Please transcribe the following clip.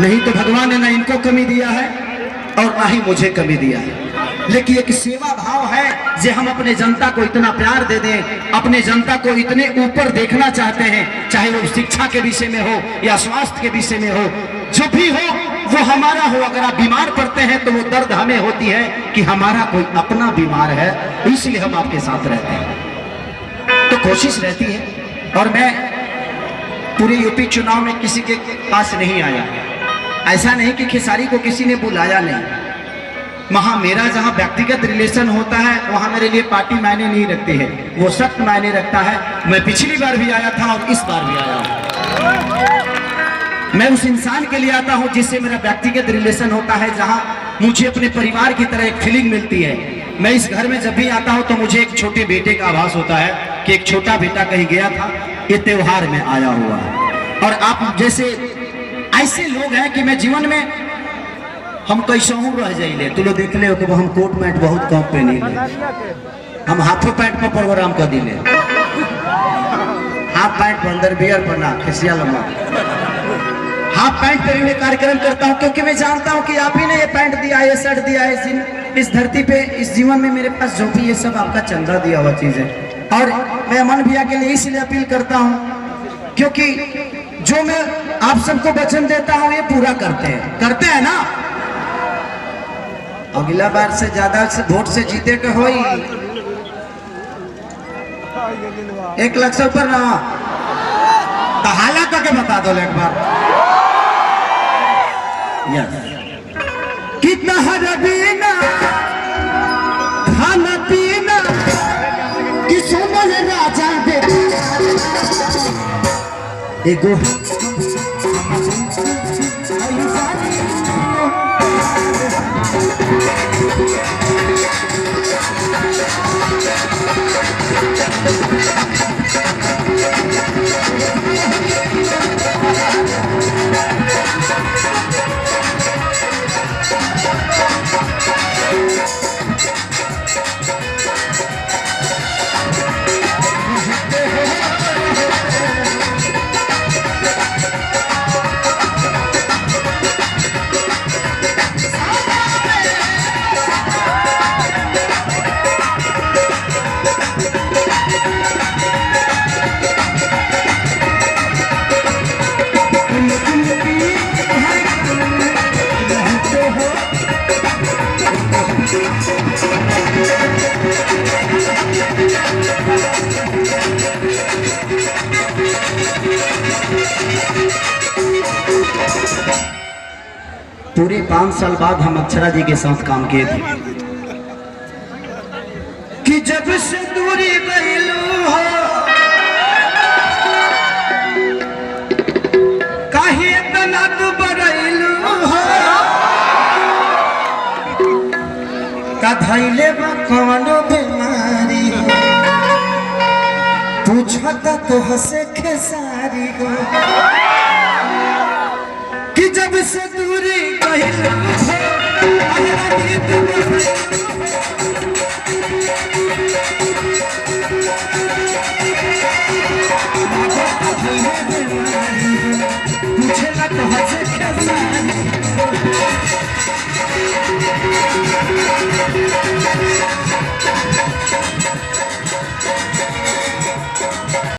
नहीं तो भगवान ने ना इनको कमी दिया है और ना ही मुझे कमी दिया है। लेकिन एक सेवा भाव है जे हम अपने जनता को इतना प्यार दे दें, अपने जनता को इतने ऊपर देखना चाहते हैं, चाहे वो शिक्षा के विषय में हो या स्वास्थ्य के विषय में हो, जो भी हो वो हमारा हो। अगर आप बीमार पड़ते हैं तो वो दर्द हमें होती है कि हमारा कोई अपना बीमार है, इसलिए हम आपके साथ रहते हैं। तो कोशिश रहती है। और मैं पूरे यूपी चुनाव में किसी के पास नहीं आया, ऐसा नहीं कि खेसारी को किसी ने बुलाया नहीं। वहां मेरा जहां व्यक्तिगत रिलेशन होता है वहां मेरे लिए पार्टी मायने नहीं रखती है, वो सख्त मायने रखता है। मैं पिछली बार भी आया था और इस बार भी आया हूं। मैं उस इंसान के लिए आता हूं जिससे मेरा व्यक्तिगत रिलेशन होता है, जहां मुझे अपने परिवार की तरह एक फीलिंग मिलती है। मैं इस घर में जब भी आता हूं तो मुझे एक छोटे बेटे का आभास होता है कि एक छोटा बेटा कहीं गया था, ये त्योहार में आया हुआ है। और आप जैसे ऐसे लोग हैं कि मैं जीवन में हम कैसे रह जाइए, तो लोग देख ले कि हम कोट पैंट बहुत कम पहनी ले, हम हाफो पैंट पर प्रोग्राम कर दिले, हाफ पैंट पर अंदर बियर पहना खिसिया लम्बा, हाफ पैंट पहने कार्यक्रम करता हूं क्योंकि मैं जानता हूं कि आप ही ने ये पैंट दिया, ये शर्ट दिया है। इस धरती पे इस जीवन में मेरे पास जो भी ये सब आपका चंदा दिया हुआ चीज है। और मैं अमन भैया के लिए इसलिए अपील करता हूं क्योंकि जो मैं आप सबको वचन देता हूं ये पूरा करते हैं ना। अगला बार से ज्यादा से वोट से जीते के हो 1 लाख से ऊपर ना तो हाला करके बता दो एक बार। यस कितना हरबीना खाना पीना कि सोमल राजा दे एगो पूरे 5 साल बाद हम अक्षरा जी के साथ काम किए थे कि जब से दूरी गईलू हो काहे इतना तू बरैलू हो का धैले बा कवनो बीमारी हो पूछत तो हंसे खेसारी हो कि जब से दूरी गईलू हो पूछेला तो हंसे खेसारी